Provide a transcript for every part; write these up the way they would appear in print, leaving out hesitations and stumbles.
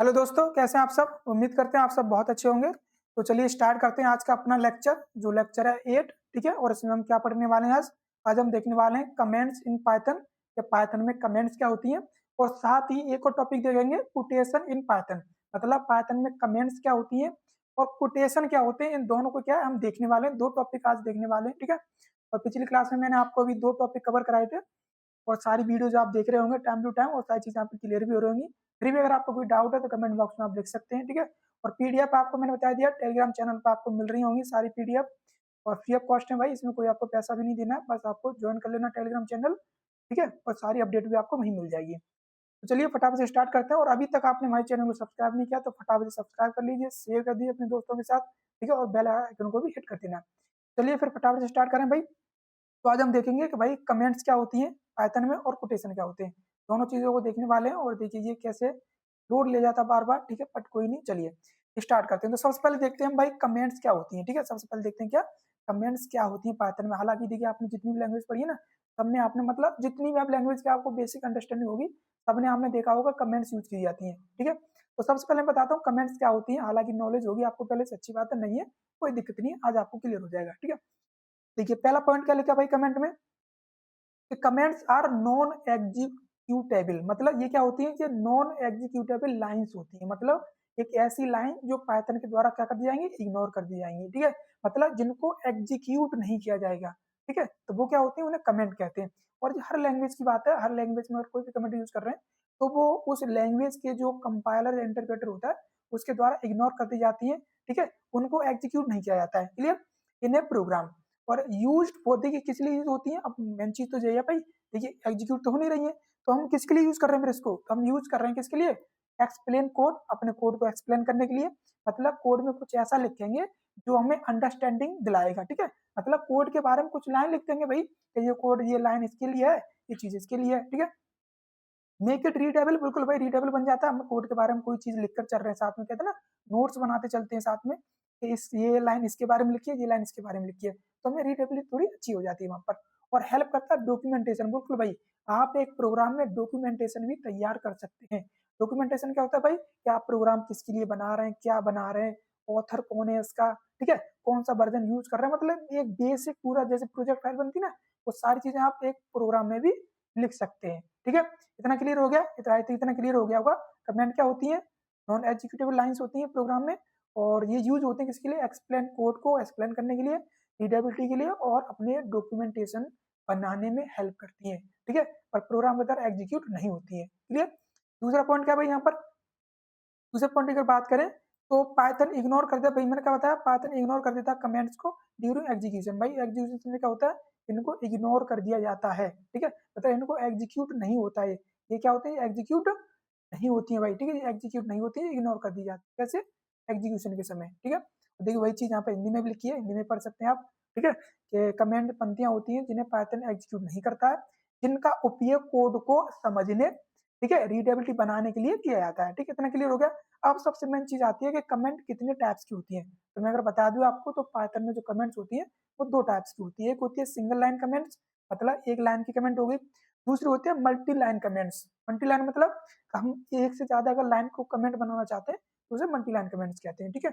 Hello दोस्तों, कैसे हैं आप सब? उम्मीद करते हैं आप सब बहुत अच्छे होंगे। तो चलिए स्टार्ट करते हैं आज का अपना लेक्चर, जो लेक्चर है 8। ठीक है, और इसमें हम क्या पढ़ने वाले हैं आज? हम देखने वाले हैं कमेंट्स इन पाइथन, या पाइथन में कमेंट्स क्या होती हैं। और साथ ही एक और टॉपिक देखेंगे, कोटेशन इन पाइथन, मतलब पाइथन में कमेंट्स क्या होती हैं और कोटेशन क्या होते हैं। इन दोनों को क्या है हम देखने वाले हैं, दो टॉपिक आज देखने वाले हैं। ठीक है, और पिछली क्लास में मैंने आपको अभी दो टॉपिक कवर कराए थे, और सारी वीडियोज आप देख रहे होंगे टाइम टू टाइम, और सारी चीजें आपको क्लियर भी हो रही होंगी। फिर भी अगर आपको कोई डाउट है तो कमेंट बॉक्स में आप लिख सकते हैं। ठीक है, और पीडीएफ आपको मैंने बता दिया टेलीग्राम चैनल पर आपको मिल रही होंगी सारी पीडीएफ, और फ्री ऑफ कॉस्ट है भाई, इसमें कोई आपको पैसा भी नहीं देना है, बस आपको ज्वाइन कर लेना टेलीग्राम चैनल। ठीक है, और सारी अपडेट भी आपको वहीं मिल जाएगी। तो चलिए फटाफट से स्टार्ट करते हैं, और अभी तक आपने हमारे चैनल को सब्सक्राइब नहीं किया तो फटाफट से सब्सक्राइब कर लीजिए, शेयर कर दीजिए अपने दोस्तों के साथ। ठीक है, और बेल आइकन को भी हिट कर देना। चलिए फिर फटाफट से स्टार्ट करें भाई। तो आज हम देखेंगे कि भाई कमेंट्स क्या होती हैं पाइथन में और कोटेशन क्या होते हैं, दोनों चीजों को देखने वाले हैं। और देखिए ये कैसे लोड ले जाता बार बार। ठीक है, बट कोई नहीं, चलिए स्टार्ट करते हैं। तो सबसे पहले देखते हैं भाई कमेंट्स क्या होती हैं। ठीक है, सबसे पहले देखते हैं क्या कमेंट्स क्या होती हैं पाइथन में। हालांकि देखिए आपने जितनी भी लैंग्वेज पढ़ी है ना, सब में आपने मतलब जितनी भी आप लैंग्वेज की आपको बेसिक अंडरस्टैंडिंग होगी, सबने आपने देखा होगा कमेंट्स यूज की जाती हैं। ठीक है, तो सबसे पहले मैं बताता हूँ कमेंट्स क्या होती हैं। हालांकि नॉलेज होगी आपको पहले से, अच्छी बात है, नहीं है कोई दिक्कत नहीं है, आज आपको क्लियर हो जाएगा। ठीक है, देखिए पहला पॉइंट क्या लिखा भाई कमेंट में, कमेंट्स आर नॉन एग्जीक्यूटेबल। मतलब ये क्या होती है, ये नॉन एग्जीक्यूटेबल लाइंस होती है। मतलब एक ऐसी लाइन जो पाइथन के द्वारा क्या कर दी जाएंगी, इग्नोर कर दी जाएंगी। ठीक है, मतलब जिनको एग्जीक्यूट नहीं किया जाएगा। ठीक है, तो वो क्या होते हैं, उन्हें कमेंट कहते हैं। और ये हर लैंग्वेज की बात है, हर लैंग्वेज में अगर कोई भी कमेंट यूज कर रहे हैं तो वो उस लैंग्वेज के जो कंपाइलर या इंटरप्रेटर होता है उसके द्वारा इग्नोर कर दी जाती है। ठीक है, उनको एग्जीक्यूट नहीं किया जाता है। क्लियर, इन ए प्रोग्राम। और यूज फॉर, देखिए किस लिए यूज होती है, अब मेन चीज तो ये है भाई, देखिए एग्जीक्यूट तो हो नहीं रही है, तो हम किसके लिए यूज कर रहे हैं फिर इसको, तो हम यूज कर रहे हैं किसके लिए, एक्सप्लेन कोड, अपने कोड को एक्सप्लेन करने के लिए। मतलब कोड में कुछ ऐसा लिखेंगे जो हमें अंडरस्टैंडिंग दिलाएगा। ठीक है, मतलब कोड के बारे में कुछ लाइन लिख देंगे भाई कि ये कोड, ये लाइन इसके लिए है, ये चीज इसके लिए है। ठीक है, मेक इट रीडेबल, बिल्कुल भाई रीडेबल बन जाता है। हम कोड के बारे में कोई चीज लिखकर चल रहे हैं, साथ में कहते हैं ना नोट्स बनाते चलते हैं साथ में, कि इस ये लाइन इसके बारे में लिखिए, ये लाइन इसके बारे में लिखिए, तो हमें रीडेबिलिटी थोड़ी अच्छी हो जाती है वहां पर। और हेल्प करता है डॉक्यूमेंटेशन, बिल्कुल भाई, आप एक प्रोग्राम में डॉक्यूमेंटेशन भी तैयार कर सकते हैं। डॉक्यूमेंटेशन क्या होता है भाई, कि आप प्रोग्राम किसके लिए बना रहे हैं, क्या बना रहे हैं, ऑथर कौन है इसका, ठीक है, कौन सा वर्जन यूज कर रहे हैं, मतलब एक बेसिक पूरा जैसे प्रोजेक्ट फाइल बनती है ना, वो सारी चीजें आप एक प्रोग्राम में भी लिख सकते हैं। ठीक है, इतना क्लियर हो गया, इतना क्लियर हो गया होगा। कमेंट क्या होती है, नॉन एग्जीक्यूटेबल लाइंस होती हैं प्रोग्राम में, और ये यूज होते हैं किसके लिए, एक्सप्लेन कोड को एक्सप्लेन करने के लिए, रीडेबिलिटी के लिए, और अपने डॉक्यूमेंटेशन बनाने में हेल्प करती है। ठीक है, पर प्रोग्राम के द्वारा एग्जीक्यूट नहीं होती है। क्लियर, दूसरा पॉइंट क्या भाई यहाँ पर, दूसरे पॉइंट की अगर बात करें तो पाइथन इग्नोर कर दिया भाई, मैंने क्या बताया, पाइथन इग्नोर कर देता है कमेंट्स को ड्यूरिंग एग्जीक्यूशन। भाई एग्जीक्यूशन में क्या होता है, इनको इग्नोर कर दिया जाता है। ठीक है, मतलब इनको एग्जीक्यूट नहीं होता है, ये क्या होते हैं, एग्जीक्यूट नहीं होती है भाई। ठीक है, एग्जीक्यूट नहीं होती है, इग्नोर कर दी जाती है, कैसे, एग्जीक्यूशन के समय। ठीक है, तो देखिए वही चीज यहाँ पे हिंदी में भी लिखी है, हिंदी में पढ़ सकते हैं आप। ठीक है, कि कमेंट पंक्तियां होती हैं जिन्हें पाइथन एग्जीक्यूट नहीं करता है, जिनका उपयोग कोड को समझने, ठीक है, रीडेबिलिटी बनाने के लिए किया जाता है। ठीक है, इतना क्लियर हो गया। अब सबसे मेन चीज आती है कि कमेंट कितने टाइप्स की होती है। तो मैं अगर बता दूं आपको, तो पाइथन में जो कमेंट्स होती है वो दो टाइप्स की होती है। एक होती है सिंगल लाइन कमेंट्स, मतलब एक लाइन की कमेंट हो गई। दूसरी होती है multi line comments. Multi line मतलब हम एक से ज्यादा अगर लाइन को कमेंट बनाना चाहते हैं तो उसे मल्टी लाइन कमेंट्स कहते हैं। ठीक है,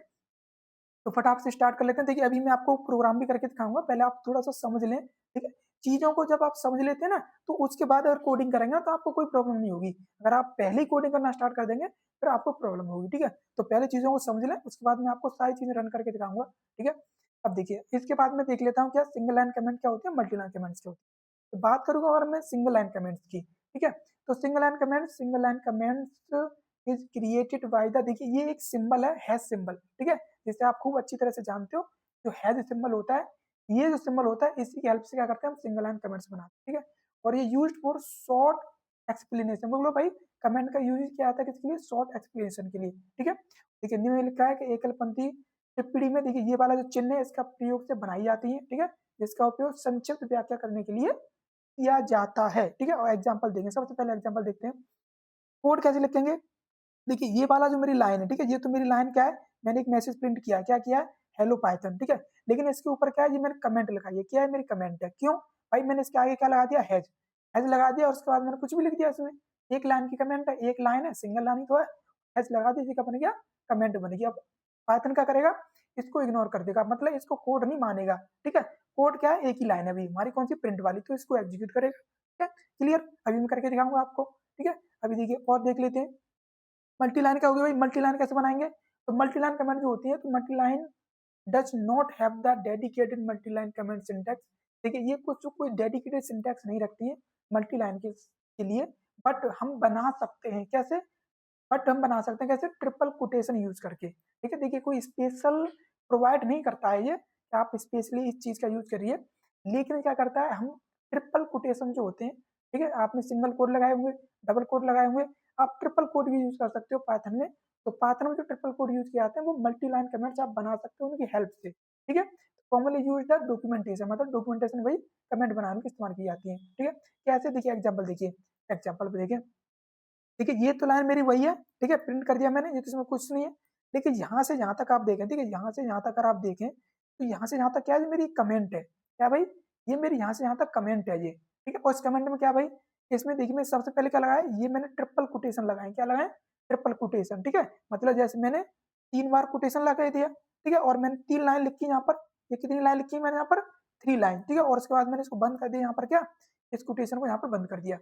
तो फटाफट से स्टार्ट कर लेते हैं। देखिए अभी मैं आपको प्रोग्राम भी करके दिखाऊंगा, पहले आप थोड़ा सा समझ लें। ठीक है, चीजों को जब आप समझ लेते हैं ना, तो उसके बाद अगर कोडिंग करेंगे ना तो आपको कोई प्रॉब्लम नहीं होगी। अगर आप पहले ही कोडिंग करना स्टार्ट कर देंगे फिर आपको प्रॉब्लम होगी। ठीक है, तो पहले चीजों को समझ लें, उसके बाद मैं आपको सारी चीजें रन करके दिखाऊंगा। ठीक है, अब देखिए इसके बाद मैं देख लेता हूँ क्या सिंगल लाइन कमेंट क्या होती है, मल्टी लाइन कमेंट्स क्या होती है। तो बात करूंगा अगर मैं सिंगल लाइन कमेंट्स की। ठीक है, तो single line comments is created by the, देखिए ये एक सिंबल है, हैश सिंबल। ठीक है, जिसे आप खूब अच्छी तरह से जानते हो, जो हैश सिंबल होता है, ये जो सिंबल होता है इसी की हेल्प से क्या करते हैं हम सिंगल लाइन कमेंट्स बनाते हैं। ठीक है, और ये यूज्ड फॉर शॉर्ट एक्सप्लेनेशन, बोलो भाई कमेंट का यूज किया जाता है किसके लिए, शॉर्ट एक्सप्लेनेशन के लिए। ठीक है, देखिए हिंदी में लिखा है कि एकल पंक्ति टिप्पणी में, देखिए ये वाला जो चिन्ह है इसका प्रयोग से बनाई जाती है। ठीक है, जिसका उपयोग संक्षिप्त व्याख्या करने के लिए किया जाता है। ठीक है, और एग्जाम्पल देंगे, सबसे पहले एग्जाम्पल देखते हैं। कोड कैसे लिखेंगे, देखिए ये वाला जो मेरी लाइन है, ठीक है, ये तो मेरी लाइन क्या है, मैंने एक मैसेज प्रिंट किया, क्या किया, हेलो पाइथन। ठीक है, लेकिन इसके ऊपर क्या है, ये मैंने कमेंट लिखा, ये क्या है, मेरी कमेंट है। क्यों भाई, मैंने इसके आगे क्या लगा दिया, हैज, हैज लगा दिया, और उसके बाद मैंने कुछ भी लिख दिया इसमें। एक लाइन की कमेंट है, एक लाइन है, सिंगल लाइन ही तो है, हैश लगा दी, क्या बन गया, कमेंट बन गया। अब पाइथन क्या करेगा, इसको इग्नोर कर देगा, मतलब इसको कोड नहीं मानेगा, ठीक है। कोड क्या है, एक ही लाइन है अभी हमारी, कौन सी, प्रिंट वाली, तो इसको एग्जीक्यूट करेगा, ठीक है। क्लियर, अभी मैं करके दिखाऊंगा आपको, ठीक है। अभी देखिए और देख लेते हैं मल्टी लाइन क्या होगी भाई, मल्टी लाइन कैसे बनाएंगे, तो मल्टी लाइन कमेंट जो होती है, तो multi line does not have the dedicated multi line comment syntax. देखिए ये कुछ कोई डेडिकेटेड सिंटैक्स नहीं रखती है मल्टी लाइन के लिए, बट हम बना सकते हैं कैसे, बट हम बना सकते हैं कैसे, ट्रिपल कोटेशन यूज करके, ठीक है। देखिए कोई स्पेशल प्रोवाइड नहीं करता है ये कि आप स्पेशली इस चीज का यूज करिए, लेकिन क्या करता है, हम ट्रिपल कोटेशन जो होते हैं, ठीक है, आपने सिंगल कोड लगाए होंगे, डबल कोड लगाए होंगे, आप ट्रिपल कोड भी यूज कर सकते हो पाइथन में। तो पाइथन में जो ट्रिपल कोड यूज किए जाते हैं वो मल्टी लाइन कमेंट्स आप बना सकते हो उनकी हेल्प से, ठीक है। कॉमनली यूज द डॉक्यूमेंटेशन, मतलब डॉक्यूमेंटेशन वही कमेंट बनाने में इस्तेमाल की जाती है, ठीक है। कैसे, देखिए एग्जाम्पल देखिए, एग्जाम्पल पे देखिए, देखिए ये तो लाइन मेरी वही है, ठीक है, प्रिंट कर दिया मैंने, ये तो इसमें कुछ नहीं है। लेकिन यहाँ से यहाँ तक आप देखें, ठीक है, यहाँ से यहाँ तक अगर आप देखें तो यहाँ से यहाँ तक क्या है, मेरी कमेंट है, क्या भाई, ये मेरी यहाँ से यहाँ तक कमेंट है ये, ठीक है। और इस कमेंट में क्या भाई, इसमें देखिए मैं सबसे पहले क्या लगाया, ये मैंने ट्रिपल कोटेशन लगाए, क्या लगाए, ट्रिपल कोटेशन, ठीक है। मतलब जैसे मैंने 3 बार कोटेशन लगा दिया, ठीक है, और मैंने 3 लाइन लिखी यहाँ पर, ये कितनी लाइन लिखी मैंने यहाँ पर, 3 लाइन, ठीक है। और उसके बाद मैंने इसको बंद कर दिया यहाँ पर, क्या, इस कोटेशन को यहाँ पर बंद कर दिया,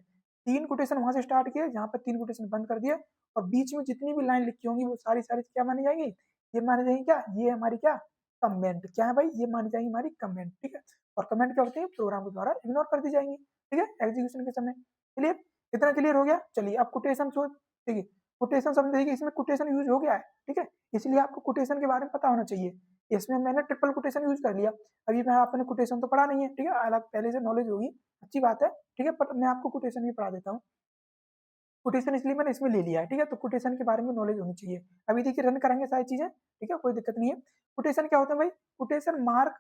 3 कोटेशन वहां से स्टार्ट किए, जहाँ पर 3 कोटेशन बंद कर दिए, और बीच में जितनी भी लाइन लिखी होंगी वो सारी सारी क्या मानी जाएंगी, ये मानी जाएंगी क्या, ये हमारी क्या, कमेंट, क्या है भाई, ये मानी जाएंगी हमारी कमेंट, ठीक है। और कमेंट क्या होते हैं, प्रोग्राम के द्वारा इग्नोर कर दी जाएंगी, ठीक है, एग्जीक्यूशन के समय। क्लियर, इतना क्लियर हो गया। चलिए अब कोटेशन सोच, ठीक है, कोटेशन समझ देखिए, इसमें कोटेशन यूज हो गया है, ठीक है, इसलिए आपको कोटेशन के बारे में पता होना चाहिए। इसमें मैंने ट्रिपल कोटेशन यूज कर लिया, अभी मैं आपने कोटेशन तो पढ़ा नहीं है, ठीक है, अलग पहले से नॉलेज होगी, अच्छी बात है, ठीक है, पर मैं आपको कोटेशन भी पढ़ा देता हूँ। कोटेशन इसलिए मैंने इसमें ले लिया है, ठीक है, तो कोटेशन के बारे में नॉलेज होनी चाहिए। अभी देखिए रन करेंगे सारी चीजें, ठीक है, कोई दिक्कत नहीं है। कोटेशन क्या होता है भाई, कोटेशन मार्क,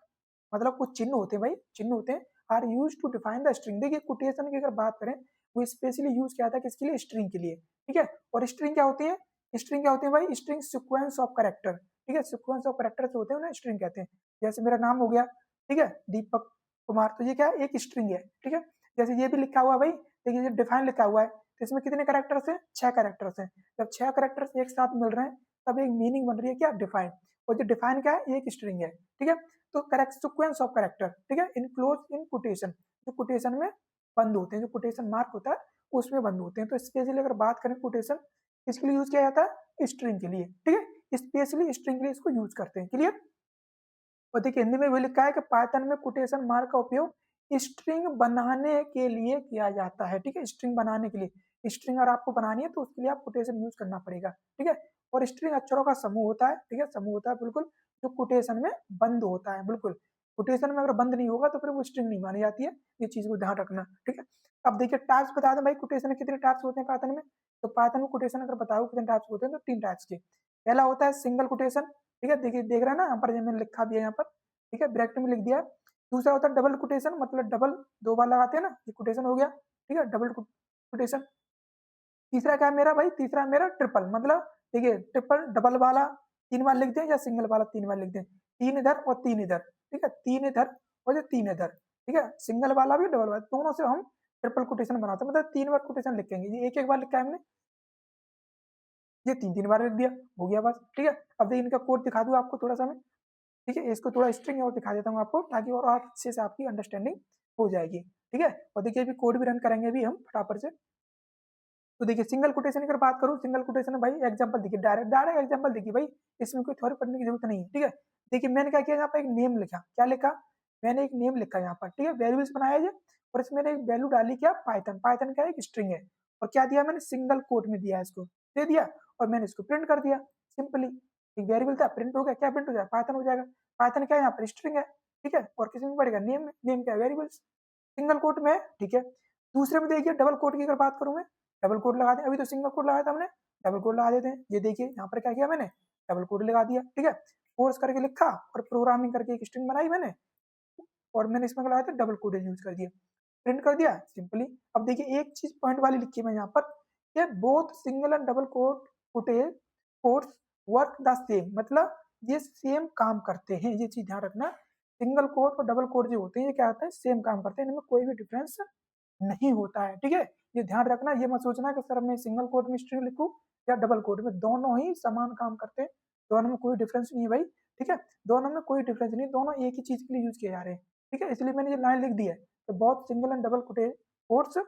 मतलब कुछ चिन्ह होते हैं भाई, चिन्ह होते हैं, are used to define the string. देखिए कोटेशन की अगर बात करें, वो स्पेशली यूज किया था किसके लिए, स्ट्रिंग के लिए, ठीक है। और स्ट्रिंग क्या होती है, स्ट्रिंग क्या होती है भाई, स्ट्रिंग सिक्वेंस ऑफ कैरेक्टर, ठीक है, सिक्वेंस ऑफ कैरेक्टर होते हैं उन्हें स्ट्रिंग कहते हैं। जैसे मेरा नाम हो गया, ठीक है, दीपक कुमार, तो ये क्या है, एक स्ट्रिंग है, ठीक है। जैसे ये भी लिखा हुआ है भाई, देखिए डिफाइन लिखा हुआ है, तो इसमें कितने कैरेक्टर्स हैं, 6 कैरेक्टर्स हैं। जब 6 कैरेक्टर्स एक साथ मिल रहे हैं तब एक मीनिंग बन रही है क्या, डिफाइन। और जो डिफाइन क्या है, एक स्ट्रिंग है, ठीक है। तो करेक्ट सिक्वेंस ऑफ कैरेक्टर, ठीक है, इनक्लोज इन कोटेशन, जो कोटेशन में बंद होते हैं, जो कोटेशन मार्क होता है उसमें बंद होते हैं। तो स्पेशली अगर बात करें कोटेशन किसके लिए यूज किया जाता है, स्ट्रिंग के लिए, ठीक है, स्पेशली स्ट्रिंग के लिए इसको यूज करते हैं। क्लियर। और देखिए हिंदी में भी लिखा है कि पाइथन में कोटेशन मार्क का उपयोग स्ट्रिंग बनाने के लिए किया जाता है, ठीक है, स्ट्रिंग बनाने के लिए, स्ट्रिंग अगर आपको बनानी है तो उसके लिए आप कोटेशन यूज करना पड़ेगा, ठीक है। और स्ट्रिंग अक्षरों का समूह होता है, ठीक है, समूह होता है बिल्कुल, जो कोटेशन में बंद होता है, बिल्कुल। कोटेशन में अगर बंद नहीं होगा तो फिर वो स्ट्रिंग नहीं मानी जाती है, ये चीज को ध्यान रखना, ठीक है। अब देखिए टाइप्स बता दें भाई, कोटेशन कितने टाइप्स होते हैं पाइथन में, तो पाइथन में कोटेशन अगर बताओ कितने टाइप्स होते हैं, तो 3 टाइप्स के। पहला होता है सिंगल कोटेशन, ठीक है, देखिए देख रहे हैं ना यहाँ पर, मैंने लिखा भी है यहाँ पर, ठीक है, ब्रैकेट में लिख दिया। दूसरा होता है डबल कोटेशन, मतलब डबल 2 बार लगाते हैं ना, ये कोटेशन हो गया, ठीक है, डबल कोटेशन। तीसरा क्या है मेरा भाई, तीसरा है मेरा ट्रिपल, मतलब देखिए ट्रिपल, डबल वाला 3 बार लिख दें या सिंगल वाला 3 बार लिख दें, 3 इधर और 3 इधर, ठीक है, 3 इधर और ये 3 इधर, ठीक है, सिंगल वाला भी डबल वाला, दोनों से हम ट्रिपल कोटेशन बनाते हैं, मतलब 3 बार कोटेशन लिखेंगे, ये एक एक बार लिखा है हमने, ये 3 3 बार लिख दिया, हो गया बस, ठीक है। अब देखिए इनका कोड दिखा दूँ आपको थोड़ा सा मैं, ठीक है, इसको थोड़ा स्ट्रिंग और दिखा देता हूँ आपको, ताकि और अच्छे से आपकी अंडरस्टैंडिंग हो जाएगी, ठीक है। और देखिए अभी कोड भी रन करेंगे अभी हम फटाफट से। तो देखिए सिंगल कोटेशन की अगर बात करूँ, सिंगल कोटेशन में भाई एग्जांपल देखिए, डायरेक्ट डायरेक्ट एग्जांपल देखिए भाई, इसमें कोई थ्योरी पढ़ने की जरूरत नहीं है, ठीक है। देखिए मैंने क्या किया, यहाँ पर एक नेम लिखा, क्या लिखा, मैंने एक नेम लिखा यहाँ पर, ठीक है, वेरिएबल्स बनाया है, और इसमें मैंने एक वैल्यू डाली क्या, पाइथन, पाइथन का एक स्ट्रिंग है, और क्या दिया मैंने, सिंगल कोट में दिया, इसको दे दिया, और मैंने इसको प्रिंट कर दिया सिंपली। एक वेरिएबल था, प्रिंट हो गया, क्या प्रिंट हो जाएगा, पाइथन हो जाएगा। पाइथन क्या है, यहाँ पर स्ट्रिंग है, ठीक है, और किसी में पड़ेगा नेम, नेम क्या है, वेरिएबल्स, सिंगल कोट में है, ठीक है। दूसरे में देखिए डबल कोट की अगर बात करूँ मैं, डबल कोड लगा दें, अभी तो सिंगल कोड लगाया था हमने, डबल कोड लगा देते हैं। ये देखिए यहाँ पर क्या किया मैंने, डबल कोड लगा दिया, ठीक है, फोर्स करके लिखा और प्रोग्रामिंग करके एक स्ट्रिंग बनाई मैंने, और मैंने इसमें लगाया था डबल कोड यूज कर दिया, प्रिंट कर दिया सिंपली। अब देखिए एक चीज पॉइंट वाली लिखी है मैं यहाँ पर, ये both single and double quote codes work the same, मतलब ये सेम काम करते हैं, ये चीज ध्यान रखना। सिंगल कोड और डबल कोड जो होते हैं ये क्या होता है, सेम काम करते हैं, इनमें कोई भी डिफरेंस नहीं होता है, ठीक है, ये ध्यान रखना, ये मत सोचना कि सर मैं सिंगल कोट में स्ट्रिंग लिखूं या डबल कोट में, दोनों ही समान काम करते हैं, दोनों में कोई डिफरेंस नहीं है भाई, ठीक है, दोनों में कोई डिफरेंस नहीं, दोनों एक ही चीज के लिए यूज किए जा रहे हैं, ठीक है, इसलिए मैंने ये लाइन लिख दी है तो बहुत single and double quotes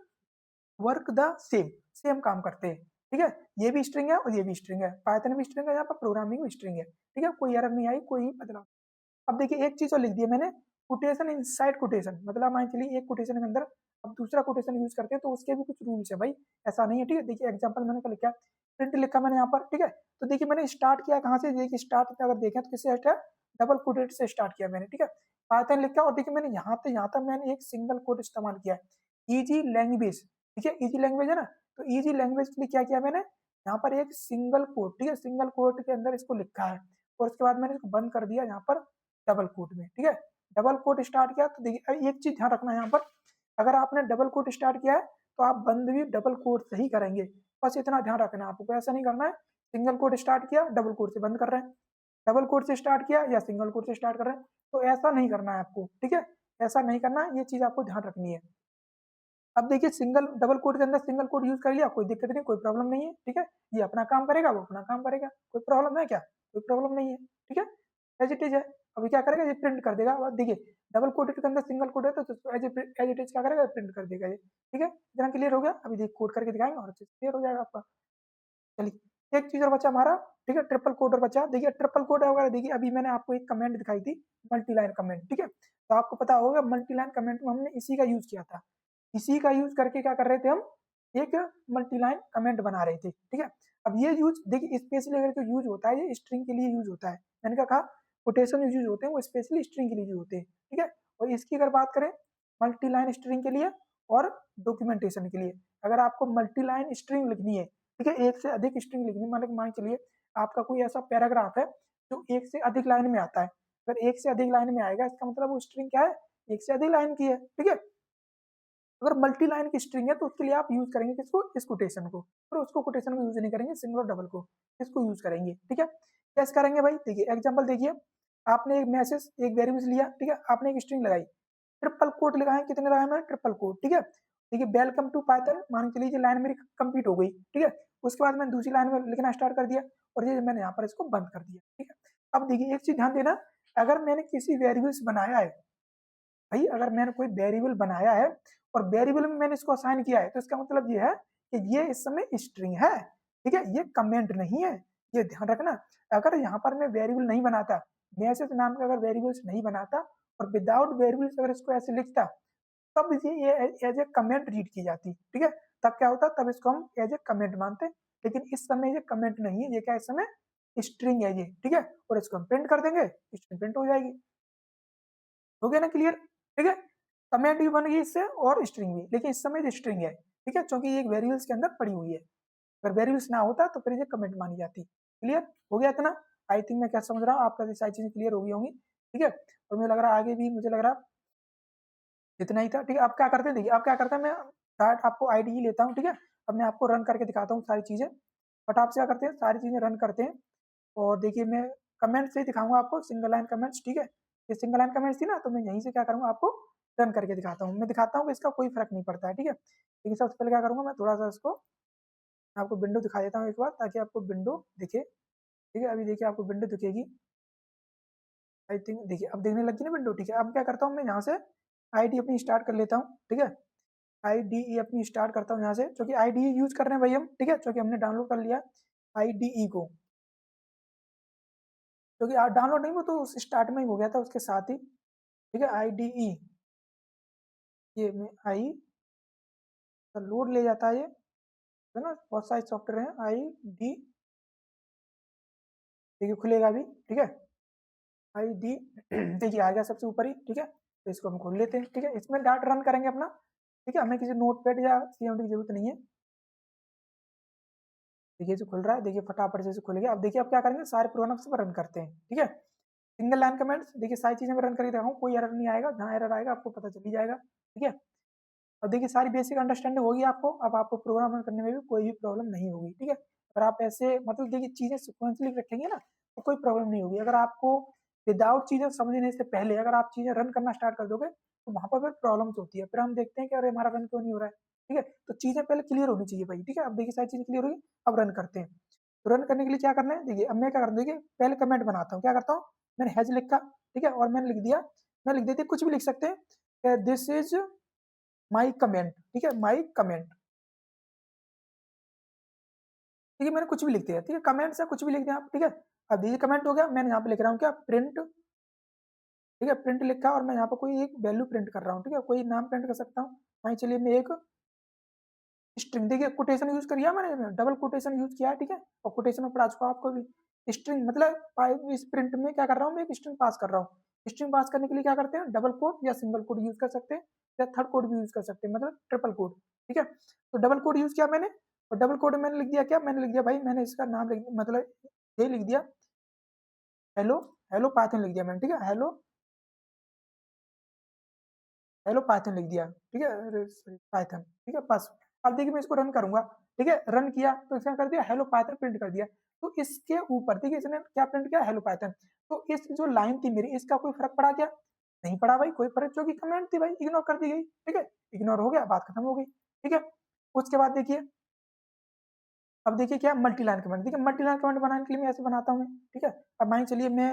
work the same काम करते हैं, ठीक है, ये भी स्ट्रिंग है और ये भी स्ट्रिंग है, पाइथन भी स्ट्रिंग है, यहाँ पर प्रोग्रामिंग भी स्ट्रिंग है, ठीक है, कोई एरर नहीं आई, कोई बदलाव। अब देखिए एक चीज और लिख दी है मैंने, कोटेशन इनसाइड कोटेशन, मतलब मान चलिए एक कोटेशन के अंदर अब दूसरा कोटेशन यूज करते हैं तो उसके भी कुछ रूल्स है भाई, ऐसा नहीं है, ठीक है, देखिए एग्जांपल मैंने क्या लिखा, प्रिंट लिखा मैंने यहाँ पर, ठीक है, तो देखिए मैंने स्टार्ट किया कहाँ से, देखिए स्टार्ट अगर देखें तो किससे स्टार्ट, डबल कोटेड से स्टार्ट किया मैंने, ठीक है, पाइथन लिखा और देखिए मैंने यहाँ तक मैंने एक सिंगल कोड इस्तेमाल किया है, इजी लैंग्वेज, ठीक है, इजी लैंग्वेज है ना, तो इजी लैंग्वेज के लिए क्या किया मैंने, यहाँ पर एक सिंगल कोड, ठीक है, सिंगल कोड के अंदर इसको लिखा है और उसके बाद मैंने इसको बंद कर दिया यहाँ पर डबल कोट में, ठीक है, डबल कोट स्टार्ट किया तो देखिए एक चीज ध्यान रखना है यहाँ पर, अगर आपने डबल कोट स्टार्ट किया है तो आप बंद भी डबल कोट से ही करेंगे, बस इतना ध्यान रखना है आपको, ऐसा नहीं करना है सिंगल कोट स्टार्ट किया डबल कोट से बंद कर रहे हैं, डबल कोट से स्टार्ट किया या सिंगल कोट से स्टार्ट कर रहे हैं, तो ऐसा नहीं करना है आपको, ठीक है, ऐसा नहीं करना है, ये चीज आपको ध्यान रखनी है। अब देखिए सिंगल डबल कोट के अंदर सिंगल कोट यूज कर लिया, कोई दिक्कत नहीं, कोई प्रॉब्लम नहीं है, ठीक है, ये अपना काम करेगा वो अपना काम करेगा, कोई प्रॉब्लम है क्या, कोई प्रॉब्लम नहीं है, ठीक है, एज इट इज है। अभी क्या करेगा ये प्रिंट कर देगा, अब देखिए डबल कोटेड के अंदर सिंगल कोट है तो एज इट इज क्या करेगा प्रिंट कर देगा ये, ठीक है, इतना क्लियर हो गया, अभी देखिए कोड करके दिखाएंगे और अच्छे से क्लियर हो जाएगा आपका। चलिए एक चीज और बचा हमारा, ठीक है, ट्रिपल कोड और बचा, देखिए ट्रिपल कोड वगैरह, देखिए अभी मैंने आपको एक कमेंट दिखाई थी मल्टी लाइन कमेंट, ठीक है, तो आपको पता होगा मल्टी लाइन कमेंट में हमने इसी का यूज किया था, इसी का यूज करके क्या कर रहे थे हम, एक मल्टी लाइन कमेंट बना रहे थे, ठीक है, अब ये यूज देखिए स्पेशली अगर जो यूज होता है ये स्ट्रिंग के लिए यूज होता है, मैंने क्या कहा कोटेशन यूज होते हैं वो स्पेशली स्ट्रिंग के लिए यूज होते हैं, ठीक है, और इसकी अगर बात करें मल्टी लाइन स्ट्रिंग के लिए और डॉक्यूमेंटेशन के लिए, अगर आपको मल्टी लाइन स्ट्रिंग लिखनी है, ठीक है, एक से अधिक स्ट्रिंग लिखनी है, मतलब मान चलिए आपका कोई ऐसा पैराग्राफ है जो एक से अधिक लाइन में आता है, अगर एक से अधिक लाइन में आएगा इसका मतलब वो स्ट्रिंग क्या है, एक से अधिक लाइन की है, ठीक है, अगर मल्टी लाइन की स्ट्रिंग है तो उसके लिए आप यूज करेंगे किसको, इस कोटेशन को, और उसको कोटेशन को यूज नहीं करेंगे सिंगल और डबल को, इसको यूज करेंगे, ठीक है, कैसे करेंगे भाई, देखिए एग्जांपल देखिए, आपने एक मैसेज एक वेरिएबल लिया, ठीक है, आपने एक स्ट्रिंग लगाई, ट्रिपल कोट लगाए, कितने लगाए मैंने ट्रिपल कोट, ठीक है, देखिए वेलकम टू पाइथन मान के लीजिए लाइन मेरी कंप्लीट हो गई, ठीक है, उसके बाद मैंने दूसरी लाइन में लिखना स्टार्ट कर दिया और ये मैंने यहाँ पर इसको बंद कर दिया, ठीक है, अब देखिए एक चीज ध्यान देना, अगर मैंने किसी वेरिएबल्स बनाया है भाई, अगर मैंने कोई वेरिएबल बनाया है और वेरिएबल में मैंने इसको असाइन किया है तो इसका मतलब ये है कि ये इस समय स्ट्रिंग है, ठीक है, ये कमेंट नहीं है, ये ध्यान रखना, अगर यहाँ पर मैं वेरिएबल नहीं बनाता, मैसेज नाम का अगर वेरिएबल्स नहीं बनाता और विदाउट वेरिएबल्स अगर इसको ऐसे लिखता तब ये एज ए कमेंट रीड की जाती, ठीक है, तब क्या होता, तब इसको हम एज ए कमेंट मानते, लेकिन इस समय ये कमेंट नहीं है, ये क्या इस समय स्ट्रिंग है ये, ठीक है, और इसको हम प्रिंट कर देंगे, स्ट्रिंग प्रिंट हो जाएगी, हो गया ना क्लियर, ठीक है, कमेंट भी बन गई इससे और स्ट्रिंग भी, लेकिन इस समय स्ट्रिंग है, ठीक है, क्योंकि ये एक वेरिएबल्स के अंदर पड़ी हुई है, अगर वेरिएबल्स ना होता तो फिर ये कमेंट मानी जाती, क्लियर हो गया इतना, आई थिंक मैं क्या समझ रहा हूँ आपका सारी चीजें क्लियर हो गई होंगी, ठीक है, और मुझे लग रहा है आगे भी मुझे लग रहा इतना ही था, ठीक है, आप क्या करते हैं देखिए, आप क्या करते हैं, मैं डायरेक्ट आपको आईडी लेता हूँ, ठीक है, अब मैं आपको रन करके दिखाता हूँ सारी चीजें, बट आप क्या करते हैं सारी चीजें रन करते हैं, और देखिए मैं कमेंट से दिखाऊंगा आपको सिंगल लाइन कमेंट्स, ठीक है, ये सिंगल लाइन कमेंट्स थी ना, तो मैं यहीं से क्या करूंगा आपको रन करके दिखाता हूँ, मैं दिखाता हूँ कि इसका कोई फर्क नहीं पड़ता है, ठीक है, लेकिन सबसे पहले क्या करूंगा मैं थोड़ा सा इसको आपको विंडो दिखा देता हूँ एक बार ताकि आपको विंडो दिखे, ठीक है, अभी देखिए आपको विंडो दिखेगी, आई थिंक देखिए अब देखने लगी ना विंडो, ठीक है, अब क्या करता हूँ मैं यहाँ से आईडी अपनी स्टार्ट कर लेता हूँ, ठीक है, आईडीई अपनी स्टार्ट करता हूँ यहाँ से, क्योंकि आईडीई यूज कर रहे हैं भाई हम, ठीक है, क्योंकि हमने डाउनलोड कर लिया आईडीई को, क्योंकि डाउनलोड नहीं वो तो उस स्टार्ट में ही हो गया था उसके साथ ही, ठीक है, आईडीई ये में आई लोड ले जाता है ये, है ना, बहुत सारे सॉफ्टवेयर हैं, आई डी देखिए खुलेगा अभी, ठीक है, आई डी देखिए आ गया सबसे ऊपर ही, ठीक है, तो इसको हम खोल लेते हैं, ठीक है, इसमें डाट रन करेंगे अपना, ठीक है, हमें किसी नोट पैड या सीएमडी की जरूरत नहीं है, देखिए जो खुल रहा है, देखिए फटाफट से खुल गया, अब देखिए अब क्या करेंगे सारे प्रोग्राम से रन करते हैं, ठीक है, सिंगल लाइन कमेंट्स, देखिए सारी चीजें मैं रन करके दिखाऊँ, कोई एरर नहीं आएगा, जहाँ एरर आएगा आपको पता चल ही जाएगा, ठीक है, और देखिए सारी बेसिक अंडरस्टैंडिंग होगी आपको, अब आपको प्रोग्राम रन करने में भी कोई भी प्रॉब्लम नहीं होगी, ठीक है, अगर आप ऐसे मतलब देखिए चीजें सिक्वेंसली रखेंगे ना तो कोई प्रॉब्लम नहीं होगी, अगर आपको विदाउट चीजें समझने से पहले अगर आप चीजें रन करना स्टार्ट कर दोगे तो वहां पर फिर प्रॉब्लम्स होती है, फिर हम देखते हैं कि अरे हमारा रन क्यों नहीं हो रहा है, ठीक है। तो चीजें पहले क्लियर होनी चाहिए भाई, ठीक है। अब देखिए सारी चीजें क्लियर होगी, अब रन करते हैं। तो रन करने के लिए क्या करना है, देखिए अब मैं क्या करता हूँ, देखिए पहले कमेंट बनाता हूँ, क्या करता हूँ, मैंने हैज लिखा, ठीक है, और मैंने लिख दिया, मैं लिख देती कुछ भी लिख सकते हैं, दिस इज माई कमेंट, ठीक है, माई कमेंट, ठीक है, मैंने कुछ भी लिख दिया, ठीक है, कमेंट से कुछ भी लिख दिया आप, ठीक है। अब देखिए कमेंट हो गया, मैंने यहाँ पे लिख रहा हूँ क्या, प्रिंट, ठीक है, प्रिंट लिखा और मैं यहाँ पर कोई एक वैल्यू प्रिंट कर रहा हूँ, ठीक है, कोई नाम प्रिंट कर सकता हूँ, वहीं चलिए मैं एक स्ट्रिंग, देखिए कोटेशन यूज किया मैंने, डबल कोटेशन यूज किया है, ठीक है, और कोटेशन में पढ़ा चुका आपको भी। स्ट्रिंग मतलब इस प्रिंट में क्या कर रहा हूँ, मैं एक स्ट्रिंग पास कर रहा हूँ। स्ट्रिंग पास करने के लिए क्या करते हैं, डबल कोड या सिंगल कोड यूज कर सकते हैं, या थर्ड कोड भी यूज कर सकते हैं, मतलब ट्रिपल कोड, ठीक है। तो डबल कोड यूज किया मैंने, और डबल कोड में मैंने लिख दिया क्या, मैंने लिख दिया भाई, मैंने इसका नाम लिख मतलब ये लिख दिया हेलो, हेलो पाइथन लिख दिया मैंने, ठीक है, हेलो, हेलो पाइथन लिख दिया, ठीक है, पाइथन, ठीक है, बस। अब देखिए मैं इसको रन करूंगा, ठीक है, रन किया तो इसने कर दिया हेलो पाइथन प्रिंट कर दिया। तो इसके ऊपर देखिए इसने क्या प्रिंट किया, हेलो पाइथन। तो इस जो लाइन थी मेरी, इसका कोई फर्क पड़ा क्या, नहीं पड़ा भाई, कोई फर्क, जो कि कमेंट थी भाई इग्नोर कर दी गई, ठीक है, इग्नोर हो गया, बात खत्म हो गई, ठीक है। उसके बाद देखिए, अब देखिए क्या, मल्टी लाइन कमेंट, देखिए मल्टी लाइन कमेंट बनाने के लिए मैं ऐसे बनाता हूँ, ठीक है। अब मान चलिए मैं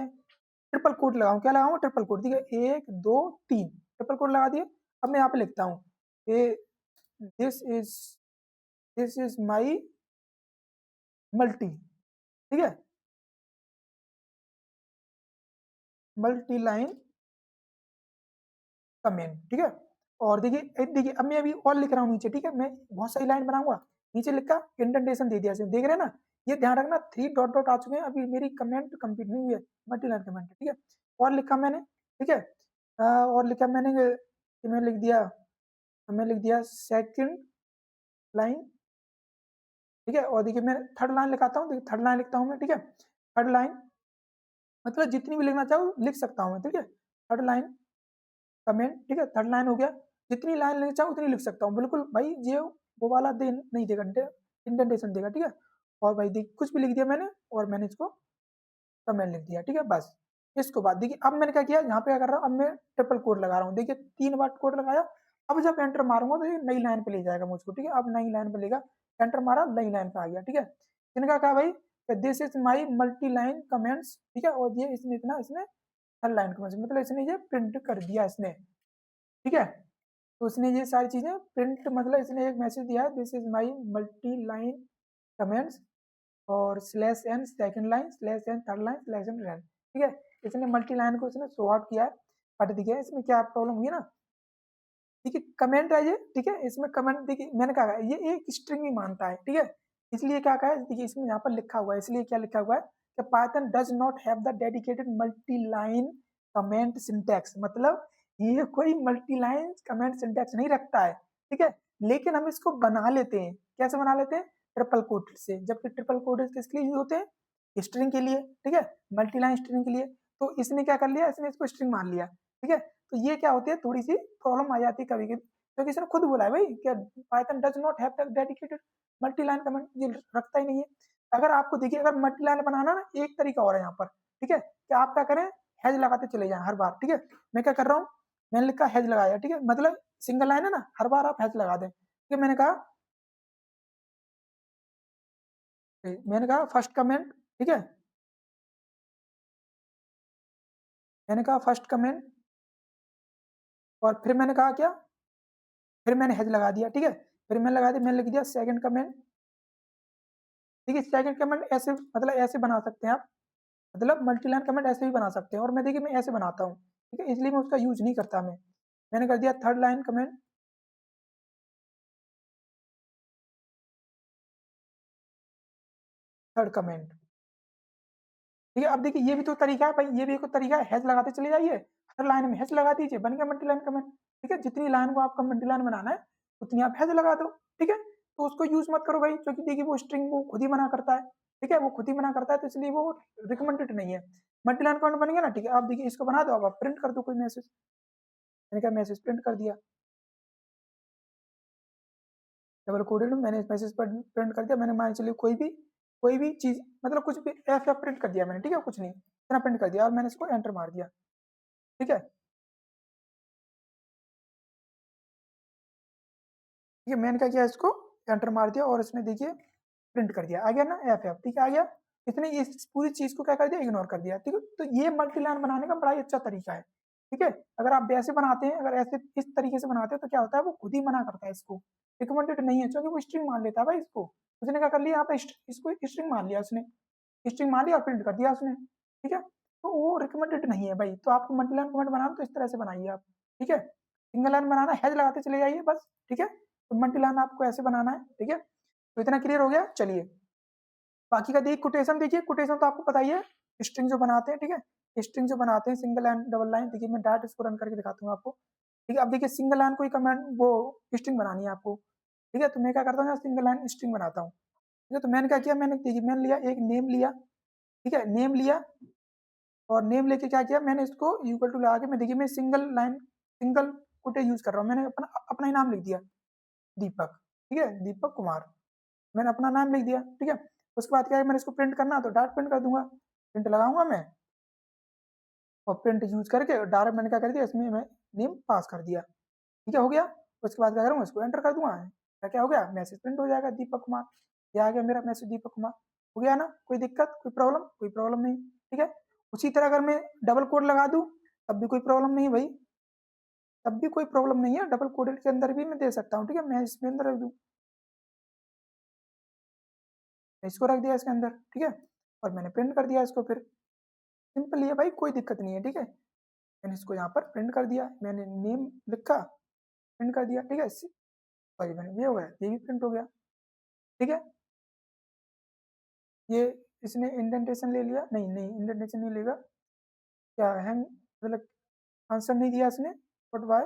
ट्रिपल कोड लगाऊं, क्या लगाऊं, ट्रिपल कोड, ठीक है, 1 2 3 ट्रिपल कोड लगा दिए। अब मैं यहाँ पे लिखता हूँ, a this is this is my multi, ठीक है, मल्टी लाइन कमेंट, ठीक है। और देखिए अब मैं अभी और लिख रहा हूँ नीचे, ठीक है, मैं बहुत सारी लाइन बनाऊंगा, नीचे लिखा इंडेंटेशन दे दिया, देख रहे हैं ना, ये ध्यान रखना, 3 डॉट डॉट आ चुके हैं, अभी मेरी कमेंट कंप्लीट नहीं हुई है, मल्टी लाइन कमेंट, ठीक है। और लिखा मैंने, ठीक है, और लिखा मैंने, मैं लिख दिया, सेकंड लाइन, ठीक है। और देखिए मैं थर्ड लाइन लिखाता हूँ, थर्ड लाइन लिखता हूँ मैं, ठीक है, थर्ड लाइन मतलब जितनी भी लिखना चाहूँ लिख सकता हूँ मैं, ठीक है, थर्ड लाइन कमेंट, ठीक है, थर्ड लाइन हो गया, जितनी लाइन लिखना चाहूँ उतनी लिख सकता हूँ, बिल्कुल भाई, ये वो वाला दे नहीं देगा, इंडेंटेशन देगा, ठीक है। और भाई देख कुछ भी लिख दिया मैंने, और मैंने इसको कमेंट लिख दिया, ठीक है, बस। इसको बाद देखिए अब मैंने क्या किया, यहाँ पे क्या कर रहा हूँ, अब मैं ट्रिपल कोड लगा रहा हूँ, देखिए 3 बार कोड लगाया। अब जब एंटर मारूंगा तो ये नई लाइन पे ले जाएगा मुझको, ठीक है, अब नई लाइन पे लेगा, एंटर मारा, नई लाइन पे आ गया, ठीक है। इनका कहा भाई, this is my multi line comments, ठीक है, और ये इसने इतना, इसने हर लाइन कमेंट्स, मतलब इसने ये प्रिंट कर दिया इसने, ठीक है। तो उसने ये सारी चीजें प्रिंट, मतलब इसने एक मैसेज दिया है, this is my multi line comments, और slash n second line, slash n third line, slash n run, ठीक है। इसने मल्टी लाइन को इसने शो आउट किया है, बट देखिए इसमें क्या प्रॉब्लम हुई ना, देखिए कमेंट है ये, ठीक है, इसमें कमेंट देखिए मैंने कहा है ये एक स्ट्रिंग ही मानता है, ठीक है, इसलिए क्या कहा है, देखिए इसमें यहाँ पर लिखा हुआ है, इसलिए क्या लिखा हुआ है कि Python does not have the dedicated multi line comment syntax, मतलब ये कोई मल्टी लाइन कमेंट सिंटैक्स नहीं रखता है, ठीक है। लेकिन हम इसको बना लेते हैं, कैसे बना लेते हैं, ट्रिपल कोट से, जबकि ट्रिपल कोट किसके लिए यूज होते हैं, स्ट्रिंग के लिए, ठीक है, मल्टी लाइन स्ट्रिंग के लिए। तो इसने क्या कर लिया, इसने इसको स्ट्रिंग मान लिया, ठीक है। तो ये क्या होती है, थोड़ी सी प्रॉब्लम आ जाती है कभी कभी, क्योंकि इसने खुद बोला है भाई क्या, Python does not have the dedicated multi line comment, ये रखता ही नहीं है। अगर आपको देखिए, अगर मल्टी लाइन बनाना ना, एक तरीका और है यहाँ पर, ठीक है, कि आप क्या करें, हैज लगाते चले जाएं हर बार, ठीक है। मैं क्या कर रहा हूँ, मैंने लिखा हैज लगाया, ठीक है, मतलब सिंगल लाइन है ना, हर बार आप हैज लगा दें, ठीक है। मैंने कहा, फर्स्ट कमेंट, ठीक है, मैंने कहा फर्स्ट कमेंट, और फिर मैंने कहा क्या, फिर मैंने हैज लगा दिया, ठीक है, फिर मैंने लगा दिया, मैंने लिख दिया सेकंड कमेंट, ठीक है। सेकंड कमेंट ऐसे, मतलब ऐसे बना सकते हैं आप, मतलब मल्टी लाइन कमेंट ऐसे भी बना सकते हैं, और मैं देखिए मैं ऐसे बनाता हूँ, ठीक है, इसलिए मैं उसका यूज नहीं करता, मैंने कर दिया third line comment, third comment, ठीक है। अब देखिए ये भी तो तरीका है भाई, ये भी एक तरीका है, हैज लगाते चले जाइए, हर लाइन में हैज लगा दीजिए, बन गया मल्टी लाइन कमेंट, ठीक है। जितनी लाइन को आपका मल्टी लाइन बनाना है उतनी आप हैज लगा दो, ठीक है। तो उसको यूज मत करो भाई, क्योंकि देखिए वो स्ट्रिंग वो खुद ही मना करता है, ठीक है, वो खुद ही मना करता है, तो इसलिए वो रिकमेंडेड नहीं है। मल्टी लाइन कमेंट बन गया ना, ठीक है। आप देखिए इसको बना दो, अब आप प्रिंट कर दो कोई मैसेज, मैंने क्या मैसेज प्रिंट कर दिया, डबल कोडेड मैंने मैसेज पर प्रिंट कर दिया, मैंने मान चलिए कोई भी चीज, मतलब कुछ भी एफ प्रिंट कर दिया मैंने, ठीक है, कुछ नहीं, इतना प्रिंट कर दिया, और मैंने इसको एंटर मार दिया, ठीक है। ठीक है। मैंने क्या किया, इसको एंटर मार दिया और इसने देखिए प्रिंट कर दिया, आ गया ना एफ एफ, ठीक है, आ गया। इसने इस पूरी चीज को क्या कर दिया, इग्नोर कर दिया, ठीक है। तो ये मल्टी लाइन बनाने का बड़ा ही अच्छा तरीका है, ठीक है। अगर आप वैसे बनाते हैं, अगर ऐसे इस तरीके से बनाते हैं तो क्या होता है, वो खुद ही मना करता है इसको, रिकमेंडेड नहीं है, क्योंकि वो स्ट्रिंग मान लेता है भाई इसको। उसने क्या कर लिया यहाँ पे, इसको स्ट्रिंग मान लिया उसने, स्ट्रिंग मान लिया और प्रिंट कर दिया उसने, ठीक है। तो वो रिकमेंडेड नहीं है भाई। तो आपको मल्टी लाइन कमेंट बनाना तो इस तरह से बनाइए आप, ठीक है। सिंगल लाइन बनाना, हैज लगाते चले जाइए बस, ठीक है। तो मल्टी लाइन आपको ऐसे बनाना है, ठीक है। तो इतना क्लियर हो गया, चलिए बाकी का देखिए। कोटेशन देखिए, कोटेशन तो आपको पता ही है, स्ट्रिंग जो बनाते हैं, ठीक है, स्ट्रिंग जो बनाते हैं सिंगल लाइन डबल लाइन, देखिए मैं डायरेक्ट इसको रन करके दिखाता हूँ आपको, ठीक है। अब देखिए सिंगल लाइन कोई कमेंट वो स्ट्रिंग बनानी है आपको, ठीक है। तो मैं क्या करता हूँ, सिंगल लाइन स्ट्रिंग बनाता हूँ, ठीक है। तो मैंने क्या किया, मैंने देखिए मैंने लिया एक नेम लिया, ठीक है, नेम लिया, और नेम लेके क्या किया, मैंने इसको इक्वल टू लगा के, मैं देखिए मैं सिंगल लाइन सिंगल कोटे यूज कर रहा हूँ, मैंने अपना अपना ही नाम लिख दिया, दीपक, ठीक है, दीपक कुमार, मैंने अपना नाम लिख दिया, ठीक है। उसके बाद क्या है, मैंने इसको प्रिंट करना तो डायरेक्ट प्रिंट कर दूंगा, प्रिंट लगाऊंगा मैं, और प्रिंट यूज करके डायरेक्ट मैंने क्या कर दिया, इसमें मैं नेम पास कर दिया, ठीक है, हो गया। उसके बाद क्या करूँगा, इसको एंटर कर दूंगा, क्या क्या हो गया, मैसेज प्रिंट हो जाएगा, दीपक कुमार, ये आ गया मेरा मैसेज, दीपक कुमार, हो गया ना। कोई दिक्कत, कोई प्रॉब्लम नहीं, ठीक है। उसी तरह अगर मैं डबल कोड लगा दूं तब भी कोई प्रॉब्लम नहीं है भाई, तब भी कोई प्रॉब्लम नहीं है, डबल कोडेड के अंदर भी मैं दे सकता हूँ, ठीक है। मैं इसमें अंदर रख दूँ, इसको रख दिया इसके अंदर, ठीक है, और मैंने प्रिंट कर दिया इसको, फिर सिंपल ही है भाई, कोई दिक्कत नहीं है, ठीक है। मैंने इसको यहाँ पर प्रिंट कर दिया, मैंने नेम लिखा, प्रिंट कर दिया, ठीक है। सॉरी मैंने ये हो गया, ये भी प्रिंट हो गया, ठीक है। ये इसने इंडेंटेशन ले लिया, नहीं नहीं इंडेंटेशन नहीं लेगा, क्या हैंग मतलब आंसर नहीं दिया इसने, बट वाई,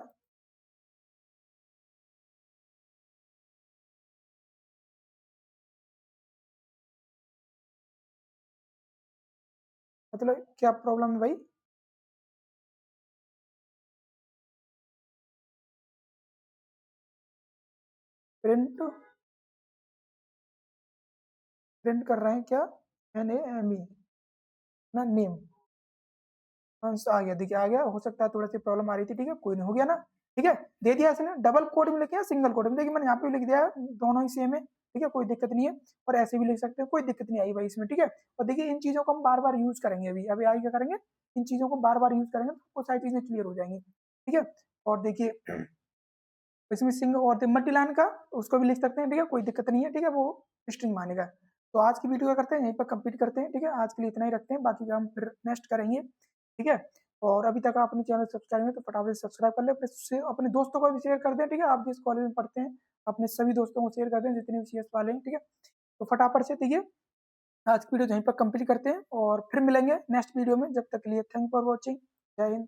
मतलब क्या प्रॉब्लम है भाई, प्रिंट प्रिंट कर रहे हैं क्या, NAME ना नेम, आंसर आ गया, देखिए आ गया, हो सकता है थोड़ा सी प्रॉब्लम आ रही थी, ठीक है, कोई नहीं, हो गया ना, ठीक है। दे दिया इसने, डबल कोड में लिखे सिंगल कोड में, देखिए मैंने यहाँ पे लिख दिया, दोनों ही सेम है, ठीक है, कोई दिक्कत नहीं है। और ऐसे भी लिख सकते हैं, कोई दिक्कत नहीं आई भाई इसमें, ठीक है। और देखिए इन चीजों को हम बार बार यूज करेंगे, अभी अभी आगे क्या करेंगे, इन चीजों को बार बार यूज करेंगे तो वो सारी चीजें क्लियर हो जाएंगी, ठीक है। और देखिए इसमें सिंग और मल्टी लाइन का उसको भी लिख सकते हैं, ठीक है, कोई दिक्कत नहीं है, ठीक है, वो स्ट्रिंग मानेगा। तो आज की वीडियो क्या करते हैं, यहीं पर कंप्लीट करते हैं, ठीक है। आज के लिए इतना ही रखते हैं, बाकी का हम फिर नेक्स्ट करेंगे, ठीक है। और अभी तक अपने चैनल सब्सक्राइब है तो फटाफट से सब्सक्राइब कर ले, अपने दोस्तों को भी शेयर कर दें, ठीक है। आप जिस कॉलेज में पढ़ते हैं अपने सभी दोस्तों को शेयर कर दें, जितने भी CS वाले हैं, ठीक है। तो फटाफट से, ठीक है, आज की वीडियो यहीं पर कंप्लीट करते हैं और फिर मिलेंगे नेक्स्ट वीडियो में, जब तक के लिए थैंक फॉर वॉचिंग, जय हिंद।